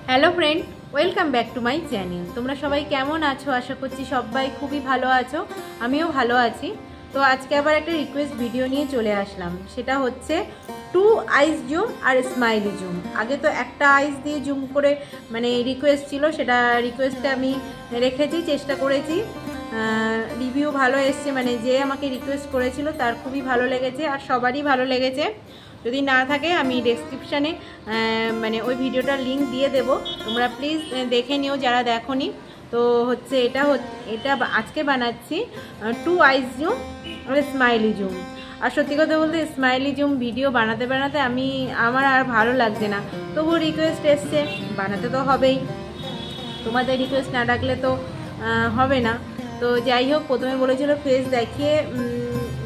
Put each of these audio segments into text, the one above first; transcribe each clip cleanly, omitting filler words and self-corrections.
Hello friend, welcome back to my channel. তোমরা সবাই কেমন আছো? আশা করছি সবাই খুবই ভালো আছো, আমিও ভালো আছি। তো আজকে আবার একটা রিকোয়েস্ট ভিডিও নিয়ে চলে আসলাম। সেটা হচ্ছে টু আইস জুম আর স্মাইলি জুম। আগে তো একটা আইস দিয়ে জুম করে মানে রিকোয়েস্ট ছিল, সেটা রিকোয়েস্টটা আমি রেখেছি, চেষ্টা করেছি। রিভিউ ভালো এসছে, মানে যে আমাকে রিকোয়েস্ট করেছিল তার খুবই ভালো লেগেছে আর সবারই ভালো লেগেছে। যদি না থাকে আমি ডেসক্রিপশানে মানে ওই ভিডিওটার লিঙ্ক দিয়ে দেব, তোমরা প্লিজ দেখে নিও যারা দেখোনি। তো হচ্ছে এটা আজকে বানাচ্ছি টু আইস জুম আর স্মাইলি জুম। আর সত্যি কথা বলতে স্মাইলি জুম ভিডিও বানাতে বানাতে আমার আর ভালো লাগছে না, তবুও রিকোয়েস্ট এসছে, বানাতে তো হবেই। তোমাদের রিকোয়েস্ট না ডাকলে তো হবে না। তো যাই হোক, প্রথমে বলেছিল ফেস দেখিয়ে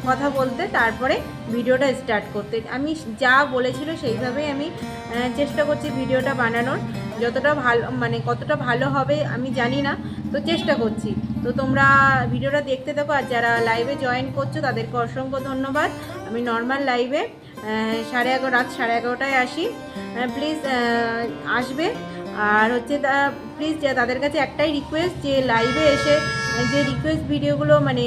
কথা বলতে, তারপরে ভিডিওটা স্টার্ট করতে। আমি যা বলেছিল সেইভাবেই আমি চেষ্টা করছি ভিডিওটা বানানোর। যতটা ভালো মানে কতটা ভালো হবে আমি জানি না, তো চেষ্টা করছি। তো তোমরা ভিডিওটা দেখতে থাকো। আর যারা লাইভে জয়েন করছো তাদেরকে অসংখ্য ধন্যবাদ। আমি নর্মাল লাইভে রাত 11:30টায় আসি, প্লিজ আসবে। আর হচ্ছে প্লিজ তাদের কাছে একটাই রিকোয়েস্ট, যে লাইভে এসে যে রিকোয়েস্ট ভিডিওগুলো মানে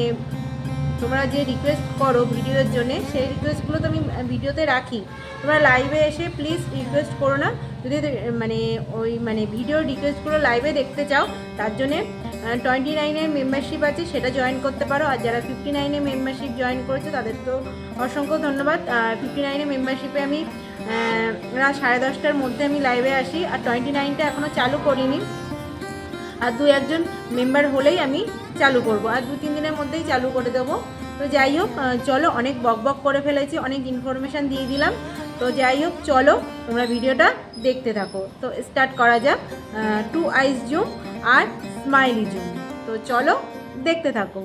তোমরা যে রিকোয়েস্ট করো ভিডিওর জন্য, সেই রিকোয়েস্টগুলো তো আমি ভিডিওতে রাখি। তোমরা লাইভে এসে প্লিজ রিকোয়েস্ট করো না। যদি মানে ভিডিওর রিকোয়েস্টগুলো লাইভে দেখতে চাও, তার জন্যে 29-এর মেম্বারশিপ আছে, সেটা জয়েন করতে পারো। আর যারা 59-এ মেম্বারশিপ জয়েন করেছে তাদের তো অসংখ্য ধন্যবাদ। আর 59-এ মেম্বারশিপে আমি রাত 10:30টার মধ্যে আমি লাইভে আসি। আর 29টা এখনও চালু করিনি, আর 2-1জন মেম্বার হলেই আমি চালু করব, আর 2-3 দিনের মধ্যেই চালু করে দেবো। তো যাই হোক, চলো, অনেক বক করে ফেলেছি, অনেক ইনফরমেশান দিয়ে দিলাম। তো যাই হোক, চলো তোমরা ভিডিওটা দেখতে থাকো। তো স্টার্ট করা যাক টু আইস জুম আর স্মাইলি জুম। তো চলো দেখতে থাকো।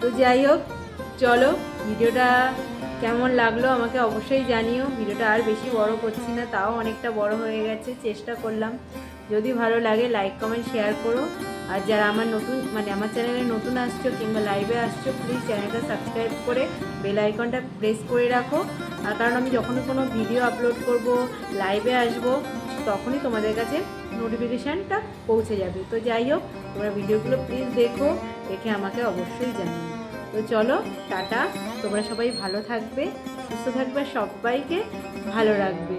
তো যাই হোক, চলো ভিডিওটা কেমন লাগলো আমাকে অবশ্যই জানিও। ভিডিওটা আর বেশি বড় করছি না, তাও অনেকটা বড় হয়ে গেছে, চেষ্টা করলাম। যদি ভালো লাগে লাইক কমেন্ট শেয়ার করো। আর যারা আমার আমার চ্যানেলে নতুন আসছো কিংবা লাইভে আসছো, প্লিজ চ্যানেলটা সাবস্ক্রাইব করে বেল আইকনটা প্রেস করে রাখো। আর কারণ আমি যখনই কোনো ভিডিও আপলোড করব, লাইভে আসব, তখনই তোমাদের কাছে নোটিফিকেশানটা পৌঁছে যাবে। তো যাই হোক, তোমরা ভিডিওগুলো প্লিজ দেখো, দেখে আমাকে অবশ্যই জানিও। তো চলো টাটা, তোমরা সবাই ভালো থাকবে, সুস্থ থাকবে, সবাইকে ভালো রাখবে।